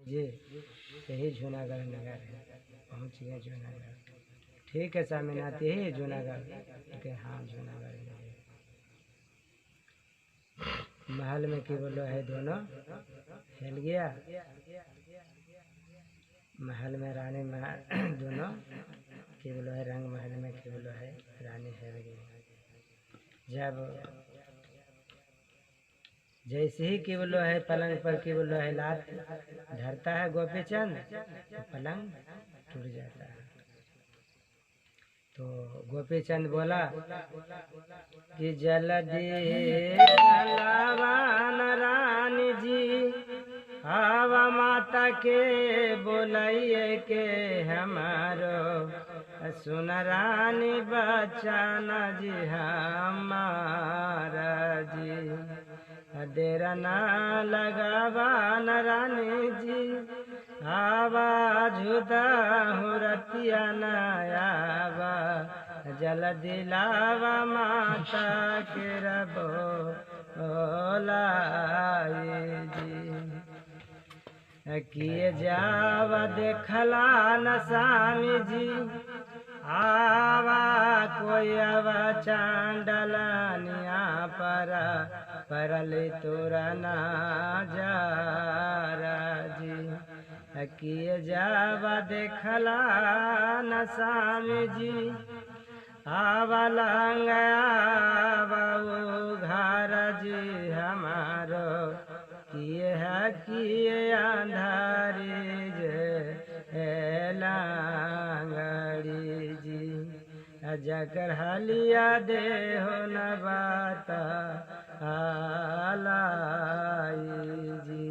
जी यही जूनागढ़ नगर है। पहुँच गए जूनागढ़। ठीक है स्वामीनाथ, यही जूनागढ़ के। हाँ जूनागढ़ में महल में की बोलो है दोनों हिल गया। महल में रानी दोनों की बोलो है रंग महल में की बोलो है रानी हिल गई। जब जैसे ही की बोलो है पलंग पर की बोलो है लात धरता है गोपीचंद तो पलंग टूट जाता है। तो गोपीचंद बोला कि जल्दी लावान रानी जी, आवा माता के बोलाइए के हमारो सुन रानी बचाना जी हमारा जी। देर ना लगावा न रानी जी, आवाज हुरतिया नयावा जल्दी लावा माता के रबो लाई जी। किए जावा देखला न स्वामी जी, आवा कोई आवा चांडलनिया परले तोरा ना जारा जी। किए जावा देखला न स्वामी जी, आवा लंग आवा घर जी हमारो। किए है किए अंधारी जे लांगड़ी जी, जकर हलिया दे हो न बाता आलाई जी।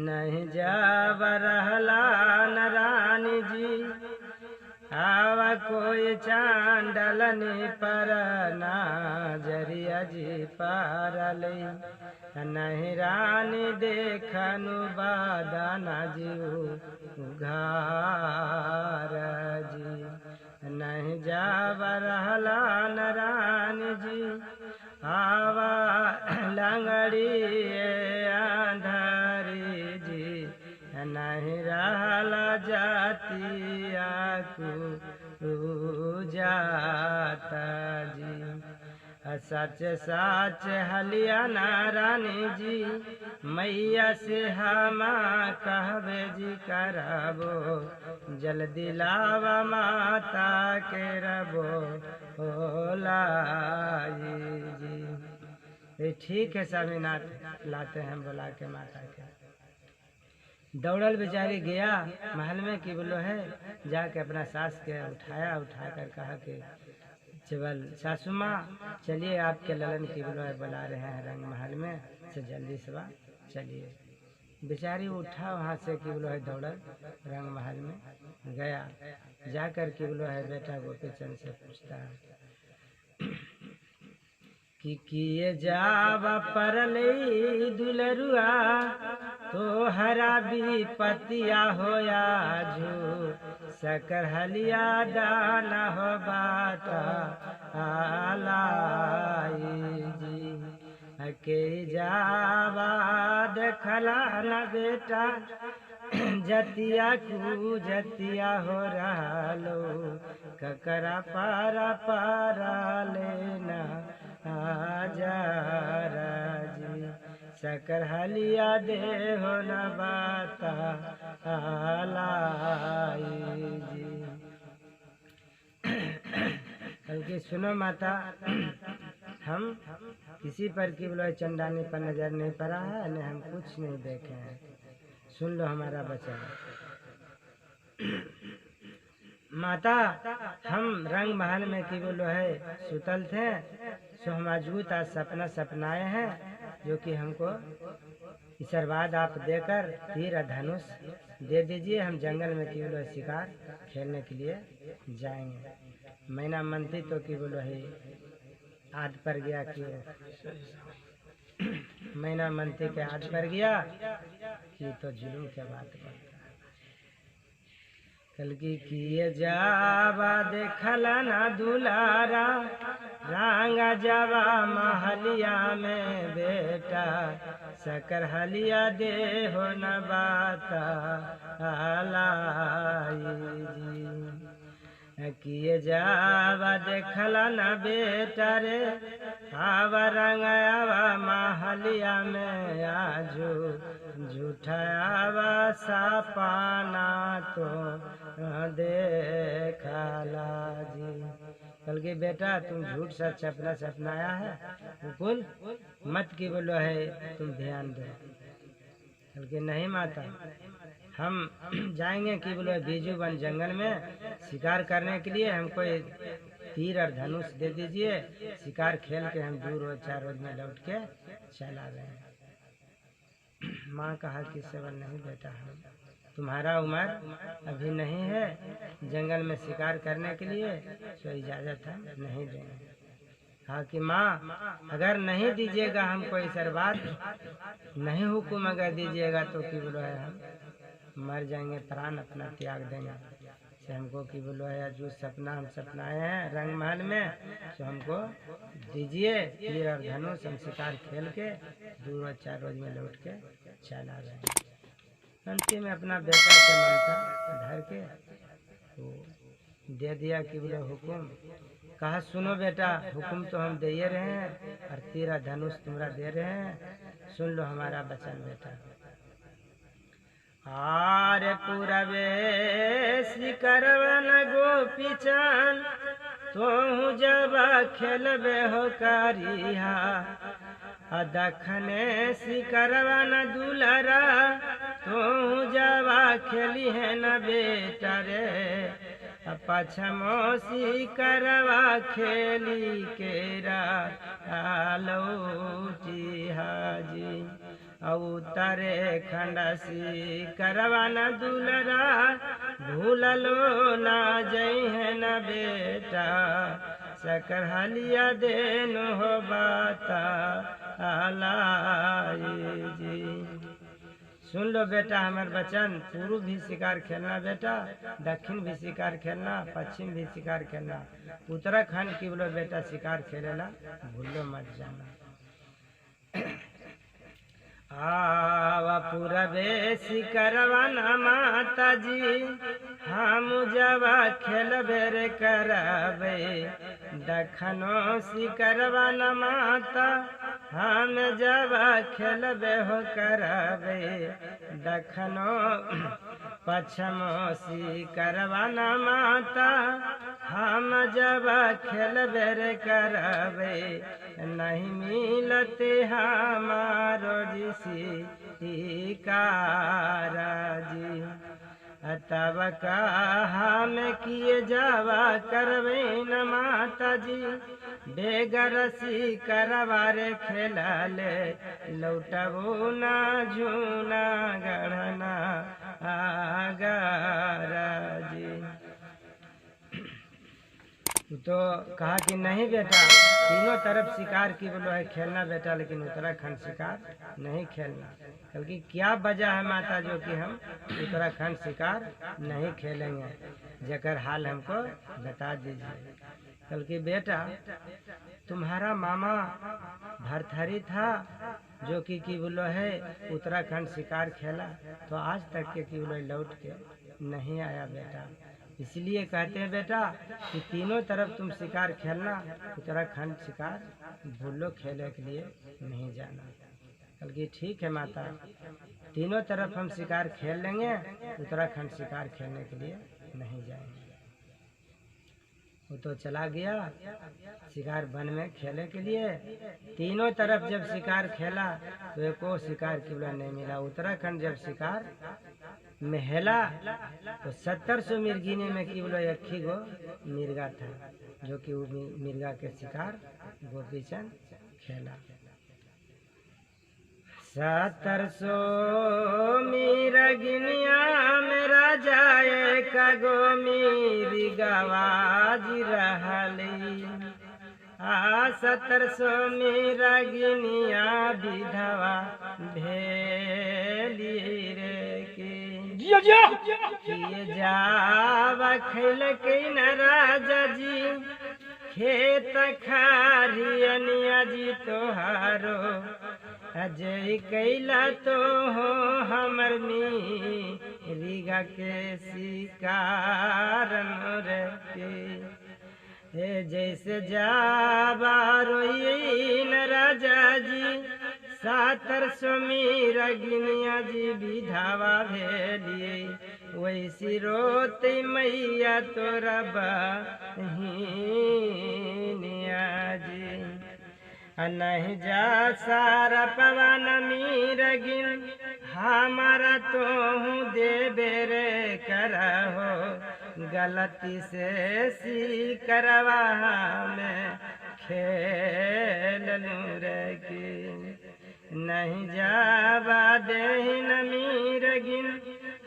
नहीं जाब रहला न रानी जी, आवा कोई चांडलनी पर नाजरिया जी पारले। नहीं रानी देखनु बादाना जी उघार जी। नहीं जाब रहला न रानी जी, आवा लंगड़ी अंधारी जी। नहीं रहला जातिया को जाता जी। सच सच हलिया नारानी जी, मैया से हम कहबे जी करबो। जल्दी लावा माता के रबो लाई जी। ठीक है स्वामीनाथ, लाते हैं बुला के माता के। दौड़ल बेचारी गया महल में की बोलो है, जाके अपना सास के उठाया, उठा कर कहा कि केवल सासू माँ चलिए आपके ललन की बोलो है बुला रहे हैं रंग महल में से जल्दी से चलिए। बेचारी उठा वहाँ से की बोलो है दौड़ल रंग महल में गया। जाकर की बोलो है बेटा गोपीचंद से पूछता है कि किए जावा परले दुलरुआ, तो हरा विपतिया होया जो सकर हलिया दाना हो बाता आलाई जी। के जावा देखला न बेटा जतिया कु जतिया हो रहा ककरा पारा लेना आजारा जी। सकर हलिया दे हो न बाता आलाई जी। बल्कि सुनो माता, हम किसी पर की बोलो चंडानी पर नजर नहीं पड़ा है, न हम कुछ नहीं देखे हैं। सुन लो हमारा वचन। माता हम रंग महल में की बोलो है सुतल थे, सो हम अजूत आज सपना सपनाए हैं, जो कि हमको ईश्वरवाद आप देकर तीर धनुष दे दीजिए। हम जंगल में की बोलो शिकार खेलने के लिए जाएंगे। मैना मंत्री तो की बोलो है आद पर गया कि मैना मंत्री के आद पर गया कि तो जुलूम के बात करता है। कल की किए जावा देखल न दुलारा रांगा जावा महलिया में बेटा सकर हलिया दे हो न बाता लाई जी किए जावा देखला न बेटा रे आवा रंगावा महलिया में आजू झूठावा सपना तो देखला जी कल के बेटा तुम झूठ सा सपना सपनाया है बिल्कुल मत की बोलो है तुम ध्यान दो कल के नहीं माता हम जाएंगे कि बोलो बीजू वन जंगल में शिकार करने के लिए हमको तीर और धनुष दे दीजिए शिकार खेल के हम 2 रोज 4 रोज में लौट के चला गए। माँ कहा कि सेवन नहीं बेटा हम तुम्हारा उम्र अभी नहीं है जंगल में शिकार करने के लिए तो इजाज़त है नहीं देंगे। कहा कि माँ अगर नहीं दीजिएगा हमको इस बात नहीं हुक्म अगर दीजिएगा तो कि बोलो है हम मर जाएंगे प्राण अपना त्याग देंगे से हमको कि बोलो है जो सपना हम सपनाए हैं रंग महल में तो हमको दीजिए तीर और धनुष हम शिकार खेल के 2 रोज 4 रोज में लौट के चला गए। अंतिम में अपना बेटा के मानता धर के तो दे दिया कि बोले हुक्म कहा सुनो बेटा हुक्म तो हम दे रहे हैं और तीर धनुष तुम्हारा दे रहे हैं सुन लो हमारा वचन बेटा आरे पूरबे शिकरवन गोपीचन तोहू जब खेलबे हो करिहा दखने शिकरवन दुलरा तोहू जब खेली है न बेटा रे पछमो शिकरवा खेली केरा लौटी हाजी उतरे खंडसी करवाना दुलरा भूललो ना जई है न बेटा सकर हलिया देन हो बाता लाई जी सुन लो बेटा हमारे बचन पूर्व भी शिकार खेलना बेटा दक्षिण भी शिकार खेलना पश्चिम भी शिकार खेलना उत्तराखंड की बोलो बेटा शिकार खेलेला भूलो मत जाना। आवा पूरबे शिकरवाना माता जी हम जवा खेलबे रे करबे दखनो शिकरवाना माता हम जवा खेलबे हो करबे दखनो पछमो शिकरवाना माता हम जब खेलबे रे करबे नहीं मिलते हमारो जिसी काराजी तब कहा में किए जावा करबे न माता जी बेगरसी करवारे खेला ले लौटबो ना झूना गढ़ना आगराजी तो कहा कि नहीं बेटा तीनों तरफ शिकार की बोलो है खेलना बेटा लेकिन उत्तराखंड शिकार नहीं खेलना। कल की क्या वजह है माता जो कि हम उत्तराखंड शिकार नहीं खेलेंगे जकर हाल हमको बता दीजिए। कल की बेटा तुम्हारा मामा भरथरी था जो कि बोलो है उत्तराखंड शिकार खेला तो आज तक के बोलो लौट के नहीं आया बेटा इसलिए कहते हैं बेटा कि तीनों तरफ तुम शिकार खेलना उत्तराखंड शिकार भूलो खेलने के लिए नहीं जाना। बल्कि ठीक है माता तीनों तरफ हम शिकार खेल लेंगे उत्तराखंड शिकार खेलने के लिए नहीं जाएंगे। वो तो चला गया शिकार वन में खेलने के लिए तीनों तरफ जब शिकार खेला तो एको शिकार किबला नहीं मिला। उत्तराखंड जब शिकार मेहला तो 700 मिर्गिने में केवल एक ही गो मिर्गा था जो कि वो मिर्गा के शिकार गोपीचंद खेला। 700 मिर्गिनिया मेरा जाए कगो मिर्गवाज रहली 700 मिर्गिनिया विधवा भेली रे की किए जावा खैल के न राजा जी खेत खारियनिया जी तोहारो अजय कैला तो हो हमर रीगा के शिकार रे जैसे जाबा रोइन राजा जी 700 मीरा गिनिया जी विधावा भेलिए वैसी रोते मैया तोरा बहिनिया जी नहीं जा सारा पवन मीर गिन हमारा तो हूँ दे बेरे करहो गलती से सी करवा में खेल लूँ रे की नहीं जावा दे मीर गिन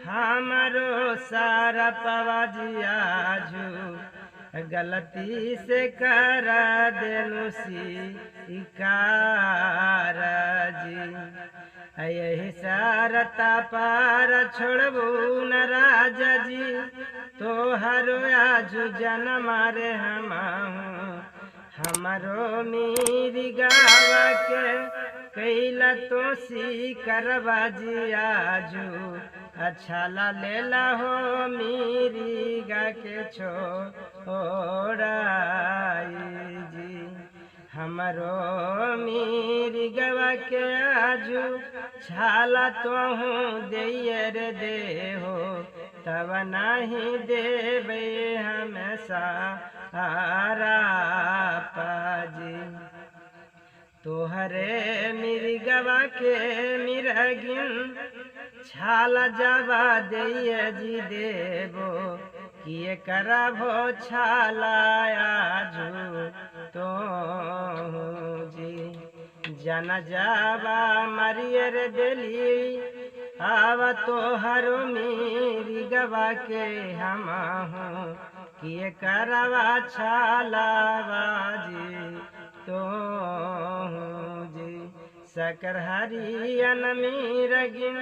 हमारो सारा पवाजिया जू गलती से करा देलू शिकार जी यही सारता पार छोड़बू न राजा जी तो हरो आजू जन मारे हमारो मेरी गावा के कैला तो सी करवा जी आजू अच्छा ला लेला हो मेरी गा के छोड़ाई जी हमारो मेरी गवा के आजू छाला तो हूँ दे दे हो तब नहीं देवे हमेशा आरा पाजी तोहरे मेरी गवा के मिरगिन छाला जवा दे जी देवो किए करबो छाला आजू तो जी जन जावा मरियर दिली आवा तो हरो मेरी गवा के हम किए करवा छाला बाजी तो जी सकर हरियन मीरगिन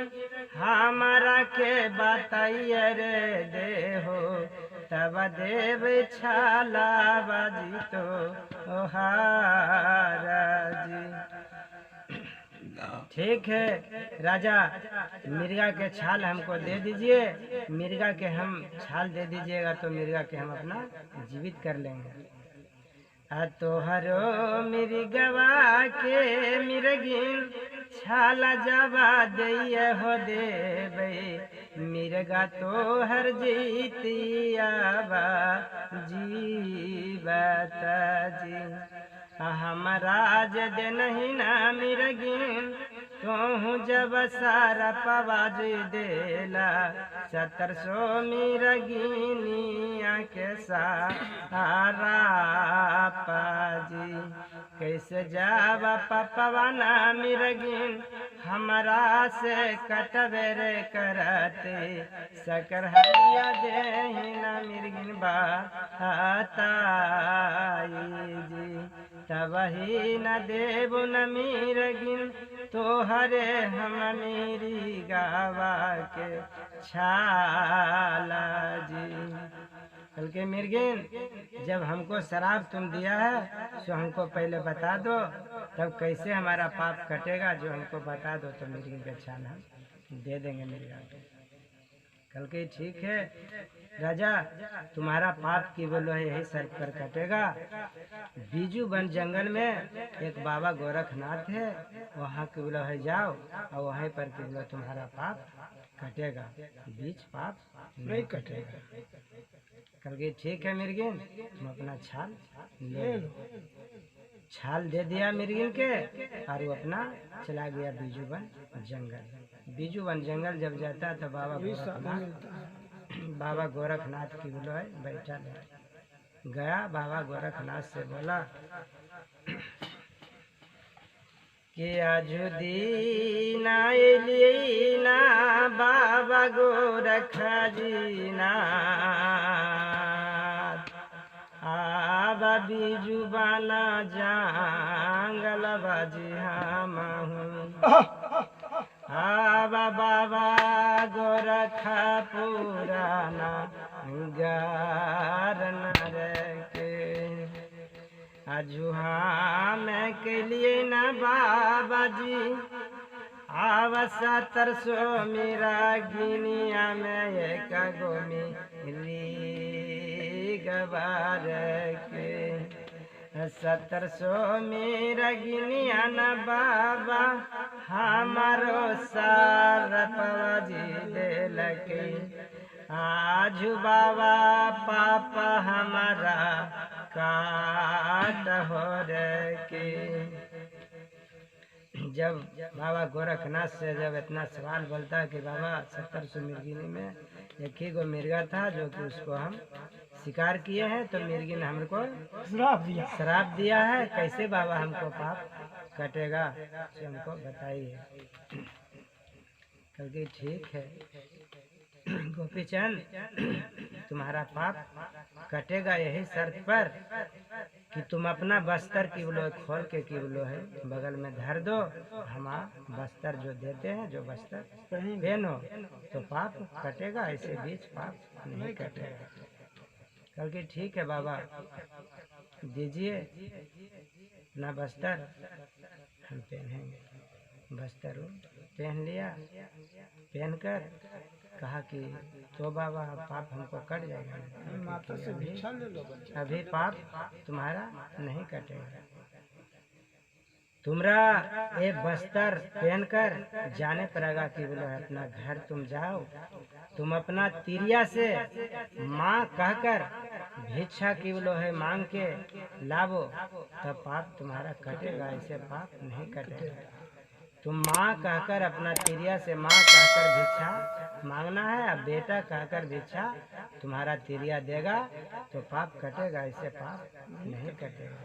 हमारा के बताइए रे देहो तब देव छाला बाजी तो जी ठीक है राजा मिर्गा के छाल हमको दे दीजिए मिर्गा के हम छाल दे दीजिएगा तो मिर्गा के हम अपना जीवित कर लेंगे तोहरो मेरी गवा के मिर्गिन छाला जवा दे हो देवे मिर्गा तो हर जीतिया जीवत जी हमारा जद नहीं ना मिर्गिन तोहू जब सारा पवाज देला 700 मिर्गिनिया के सारा पाजी कैसे जावा पपवाना मिर्गिन हमारा से कटबेरे करते सकर हरिया देना मिर्गिन बाताई जी तब ही न देव न मिर्गिन तो हरे हम मेरी गावा के छाला जी कल के मिर्गिन जब हमको शराब तुम दिया है तो हमको पहले बता दो तब कैसे हमारा पाप कटेगा जो हमको बता दो तो मिर्गिन का छाल हम दे देंगे मिर्गा को कल के ठीक है राजा तुम्हारा पाप की बोलो है यही सर पर कटेगा बीजू वन जंगल में एक बाबा गोरखनाथ है वहाँ के बोलो है जाओ और वहीं पर के बोलो तुम्हारा पाप कटेगा बीच पाप नहीं कटेगा कल के ठीक है मिर्गिन तुम अपना छाल ले लो छाल दे दिया मिर्गिन के और वो अपना चला गया बीजूवन जंगल जब जाता तो बाबा गोरखनाथ की बोलो है बैठा ले गया बाबा गोरखनाथ से बोला कि आजू दीना एलीना बाबा गोरख जीना आबा बीजू बाना जंगल बाजी हम आबा बाबा गोरख जुहा मैं के लिए न बाबा जी आवसा तरसो मेरा गिनिया में एक गो मिली गवार के 1700 मेरा गिनिया न बाबा हमारो सार पवाजी दे लगे आज बाबा पापा हमारा काट हो के। जब बाबा गोरखनाथ से जब इतना सवाल बोलता है कि बाबा 1700 मिर्गिनी में एक ही गो मिर्गा था जो कि उसको हम शिकार किए हैं, तो मिर्गी ने हमको श्राप दिया है, कैसे बाबा हमको पाप कटेगा, तो हमको बताइए। क्योंकि ठीक है गोपीचंद तुम्हारा पाप कटेगा यही शर्त पर कि तुम अपना बस्तर की बोलो खोल के की बोलो है बगल में धर दो, हम बस्तर जो देते हैं जो बस्तर पहनो तो पाप कटेगा, ऐसे बीच पाप नहीं कटेगा। क्योंकि ठीक है बाबा दीजिए ना बस्तर हम पहनेंगे। बस्तर पहन लिया, पहनकर कहा कि तो बाबा पाप हमको कट जाएगा, माता से भिक्षा ले लो, अभी पाप तुम्हारा नहीं कटेगा। तुम्हारा एक बस्तर पहनकर जाने पड़ेगा कि बोलो अपना घर तुम जाओ, तुम अपना तिरिया से माँ कहकर भिक्षा की बोलो है मांग के लावो, तब पाप तुम्हारा कटेगा, ऐसे पाप नहीं कटेगा। तुम माँ कहकर अपना तिरिया से माँ कहकर भिक्षा मांगना है, अब बेटा कहकर भिक्षा तुम्हारा तिरिया देगा तो पाप कटेगा, ऐसे पाप नहीं कटेगा।